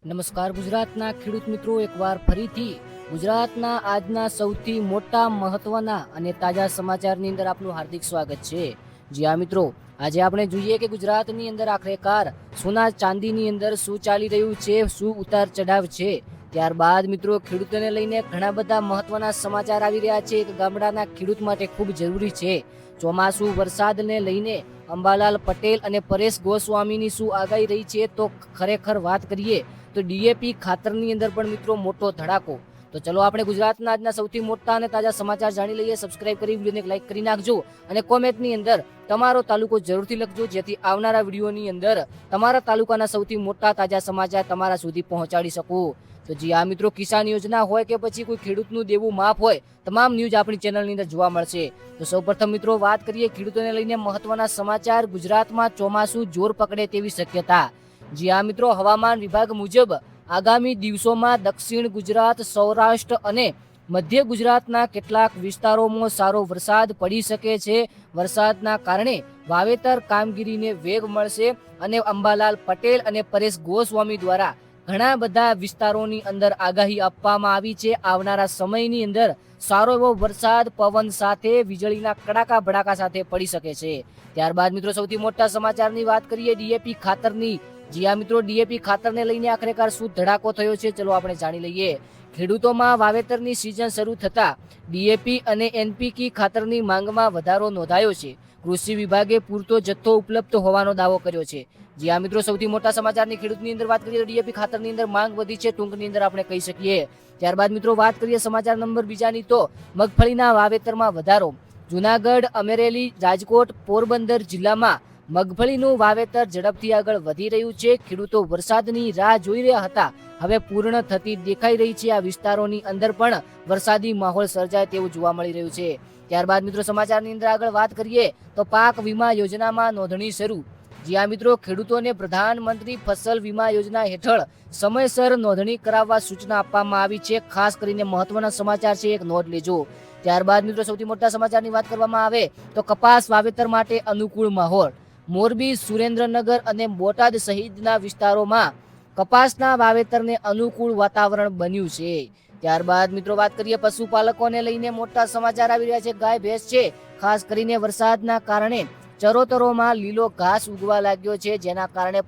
નમસ્કાર ગુજરાતના ખેડૂત મિત્રો, એકવાર ફરીથી ગુજરાતના આજના સૌથી મોટા મહત્વના અને તાજા સમાચારની અંદર આપનું હાર્દિક સ્વાગત છે। જી હા મિત્રો, આજે આપણે જોઈએ કે ગુજરાતની અંદર આખરેકાર સોના ચાંદીની અંદર શું ચાલી રહ્યું છે, શું ઉતાર ચઢાવ છે। ત્યારબાદ મિત્રો ખેડૂતોને લઈને ઘણા બધા મહત્વના સમાચાર આવી રહ્યા છે। એક ગામડાના ખેડૂત માટે ખૂબ જરૂરી છે। ચોમાસુ વરસાદને લઈને અંબાલાલ પટેલ અને પરેશ ગોસ્વામીની શું આગાહી રહી છે, તો ખરેખર વાત કરીએ તો ડીએપી ખાતરની અંદર પણ મિત્રો મોટો ધડાકો। તો ચલો આપણે ગુજરાતના આજના સૌથી મોટા અને તાજા સમાચાર જાણી લઈએ। સબસ્ક્રાઇબ કરી વિડીયોને લાઈક કરી નાખજો અને કોમેન્ટની અંદર તમારો તાલુકો જરૂરથી લખજો, જેથી આવનારા વિડીયોની અંદર તમારા તાલુકાના સૌથી મોટા તાજા સમાચાર તમારા સુધી પહોંચાડી શકું। તો જી આ મિત્રો, કિસાન યોજના હોય કે પછી કોઈ ખેડૂતનું દેવું માફ હોય, તમામ ન્યૂઝ આપણી ચેનલની અંદર જોવા મળશે। તો સૌપ્રથમ મિત્રો વાત કરીએ ખેડૂતોને લઈને મહત્વના સમાચાર। ગુજરાતમાં ચોમાસું જોર પકડે તેવી શક્યતા। જી આ મિત્રો, હવામાન વિભાગ મુજબ આગામી દિવસોમાં દક્ષિણ ગુજરાત, સૌરાષ્ટ્ર અને મધ્ય ગુજરાતના કેટલાક વિસ્તારોમાં સારો વરસાદ પડી શકે છે। વરસાદના કારણે વાવેતર કામગીરીને વેગ મળશે અને અંબાલાલ પટેલ અને પરેશ ગોસ્વામી દ્વારા ઘણા બધા વિસ્તારોની અંદર આગાહી આપવામાં આવી છે। આવનારા સમયની અંદર સારો એવો વરસાદ પવન સાથે વીજળીના કડાકા ભડાકા સાથે પડી શકે છે। ત્યારબાદ મિત્રો સૌથી મોટા સમાચારની વાત કરીએ ડીએપી ખાતરની। જી આ મિત્રો, ડીએપી ખાતરને લઈને આખરેકાર શું ધડાકો થયો છે, ચલો આપણે જાણી લઈએ। ખેડૂતોમાં વાવેતરની સિઝન શરૂ થતા ડીએપી અને એનપીકે ખાતરની માંગમાં વધારો નોંધાયો છે। કૃષિ વિભાગે પૂરતો જથ્થો ઉપલબ્ધ હોવાનો દાવો કર્યો છે। જી આ મિત્રો, સૌથી મોટા સમાચારની ખેડૂતની અંદર વાત કરીએ તો ડીએપી ખાતરની અંદર માંગ વધી છે, ટૂંકની અંદર આપણે કહી શકીએ। ત્યારબાદ મિત્રો વાત કરીએ સમાચાર નંબર બીજાની, તો મગફળીના વાવેતરમાં વધારો। જુનાગઢ, અમરેલી, રાજકોટ, પોરબંદર જિલ્લામાં મગફળીનું વાવેતર ઝડપથી આગળ વધી રહ્યું છે। ખેડૂતો વરસાદની રાહ જોઈ રહ્યા હતા, હવે પૂર્ણ થતી દેખાઈ રહી છે। આ વિસ્તારોની અંદર પણ વરસાદી માહોલ સર્જાય તેવું જોવા મળી રહ્યું છે। ત્યારબાદ મિત્રો સમાચારની અંદર આગળ વાત કરીએ તો પાક વીમા યોજનામાં નોંધણી શરૂ। જી આ મિત્રો, ખેડૂતોને પ્રધાનમંત્રી ફસલ વીમા યોજના હેઠળ સમયસર નોંધણી કરાવવા સૂચના આપવામાં આવી છે। ખાસ કરીને મહત્વના સમાચાર છે, એક નોંધ લેજો। ત્યારબાદ મિત્રો સૌથી મોટા સમાચારની વાત કરવામાં આવે તો કપાસ વાવેતર માટે અનુકૂળ માહોલ। મોરબી, સુરેન્દ્રનગર અને બોટાદ સહિતના વિસ્તારોમાં કપાસના વાવેતરને અનુકૂળ વાતાવરણ બન્યું છે। ત્યારબાદ મિત્રો વાત કરીએ પશુપાલકોને લઈને મોટા સમાચાર આવી રહ્યા છે। ગાય ભેંસ છે, ખાસ કરીને વરસાદના કારણે ચરોતરોમાં લીલો ઘાસ ઉગવા લાગ્યો છે, જેના કારણે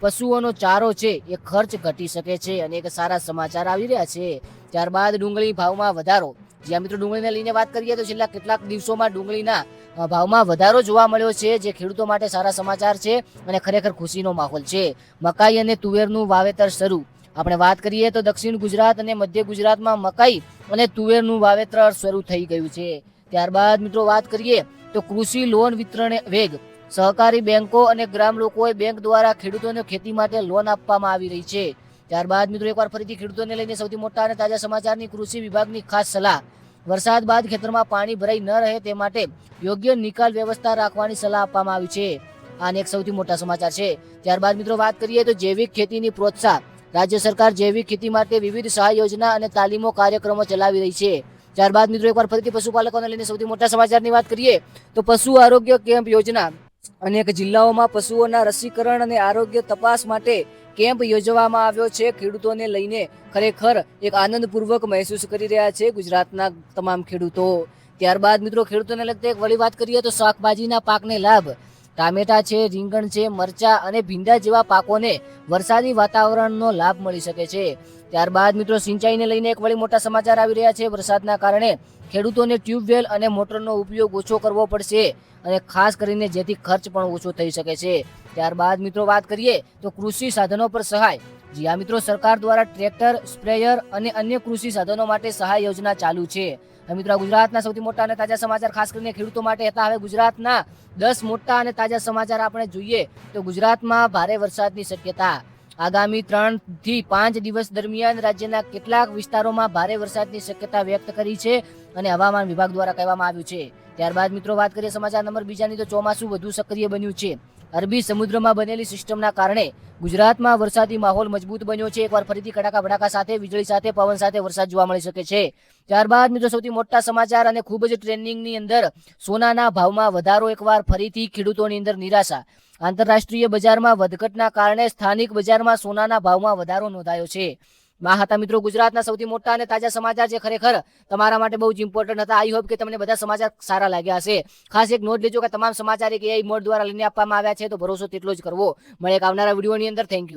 પશુઓનો ચારો છે એ ખર્ચ ઘટી શકે છે અને એક સારા સમાચાર આવી રહ્યા છે। ત્યારબાદ ડુંગળી ભાવમાં વધારો। જ્યાં મિત્રો ડુંગળીને લઈને વાત કરીએ તો છેલ્લા કેટલાક દિવસોમાં ડુંગળીના ભાવમાં વધારો જોવા મળ્યો છે, જે ખેડૂતો માટે સારા સમાચાર છે અને ખરેખર ખુશીનો માહોલ છે। મકાઈ અને તુવેરનું વાવેતર શરૂ। આપણે વાત કરીએ તો દક્ષિણ ગુજરાત અને મધ્ય ગુજરાતમાં મકાઈ અને તુવેરનું વાવેતર શરૂ થઈ ગયું છે। ત્યારબાદ મિત્રો વાત કરીએ તો કૃષિ લોન વિતરણ વેગ। સહકારી બેંકો અને ગ્રામ લોકોએ બેંક દ્વારા ખેડૂતોને ખેતી માટે લોન આપવામાં આવી રહી છે। ત્યારબાદ મિત્રો એકવાર ફરીથી ખેડૂતોને લઈને સૌથી મોટા અને તાજા સમાચારની કૃષિ વિભાગની ખાસ સલાહ। વરસાદ બાદ ખેતરમાં પાણી ભરાઈ ન રહે તે માટે યોગ્ય નિકાલ વ્યવસ્થા રાખવાની સલાહ આપવામાં આવી છે। આને એક સૌથી મોટા સમાચાર છે। ત્યારબાદ મિત્રો વાત કરીએ તો જૈવિક ખેતીની પ્રોત્સાહન। રાજ્ય સરકાર જૈવિક ખેતી માટે વિવિધ સહાય યોજના અને તાલીમો કાર્યક્રમો ચલાવી રહી છે। ત્યારબાદ મિત્રો એકવાર ફરીથી પશુપાલકોને લઈને સૌથી મોટા સમાચારની વાત કરીએ તો પશુ આરોગ્ય કેમ્પ યોજના। અનેક જિલ્લાઓમાં પશુઓના રસીકરણ અને આરોગ્ય તપાસ માટે કેમ્પ યોજવામાં આવ્યો છે। ખેડૂતોને લઈને ખરેખર એક આનંદપૂર્વક મહેસૂસ કરી રહ્યા છે ગુજરાતના તમામ ખેડૂતો। ત્યારબાદ મિત્રો ખેડૂતોને લગતી એક વળી વાત કરીએ તો શાકભાજીના પાકને લાભ। ટામેટા છે, રીંગણ છે, મરચા અને ભીંડા જેવા પાકોને વરસાદી વાતાવરણનો લાભ મળી શકે છે। ત્યારબાદ મિત્રો સિંચાઈને લઈને એક વળી મોટા સમાચાર આવી રહ્યા છે। વરસાદના કારણે ખેડૂતોને ટ્યુબવેલ અને મોટરનો ઉપયોગ ઓછો કરવો પડશે અને ખાસ કરીને જેથી ખર્ચ પણ ઓછો થઈ શકે છે। ત્યારબાદ મિત્રો વાત કરીએ તો કૃષિ સાધનો પર સહાય। જી આ મિત્રો, સરકાર દ્વારા ટ્રેક્ટર, સ્પ્રેયર અને અન્ય કૃષિ સાધનો માટે સહાય યોજના ચાલુ છે। મિત્રો ગુજરાતના સૌથી મોટા અને તાજા સમાચાર ખાસ કરીને ખેડૂતો માટે હતા। હવે ગુજરાતના 10 મોટા અને તાજા સમાચાર આપણે જોઈએ તો ગુજરાતમાં ભારે વરસાદની શક્યતા। આગામી 3 થી 5 દિવસ દરમિયાન રાજ્યના કેટલાક વિસ્તારોમાં ભારે વરસાદની શક્યતા વ્યક્ત કરી છે અને હવામાન વિભાગ દ્વારા કહેવામાં આવ્યું છે। ત્યારબાદ મિત્રો વાત કરીએ સમાચાર નંબર બીજાની, તો ચોમાસું વધુ સક્રિય બન્યું છે। અરબી સમુદ્રમાં બનેલી સિસ્ટમના કારણે ગુજરાતમાં વરસાદી માહોલ મજબૂત બન્યો છે. એકવાર ફરીથી કડાકા ભડાકા સાથે વીજળી સાથે પવન સાથે વરસાદ જોવા મળી શકે છે. ત્યારબાદ મિત્રો સૌથી મોટા સમાચાર અને ખૂબ જ ટ્રેન્ડિંગની અંદર સોનાના ભાવમાં વધારો. એકવાર ફરીથી ખેડૂતોની અંદર નિરાશા. આંતરરાષ્ટ્રીય બજારમાં વધઘટના કારણે સ્થાનિક બજારમાં સોનાના ભાવમાં વધારો નોંધાયો છે. માં હતા મિત્રો ગુજરાતના સૌથી મોટા અને તાજા સમાચાર છે. ખરેખર તમારા માટે બહુ જ ઇમ્પોર્ટન્ટ હતા. આઈ હોપ કે તમને બધા સમાચાર સારા લાગ્યા હશે. ખાસ એક નોટ લેજો કે તમામ સમાચાર એક AI મોડ દ્વારા લઈને આપવામાં આવ્યા છે, તો ભરોસો તેટલો જ કરવો. મળે એક આવનારા વિડીયોની અંદર. Thank you.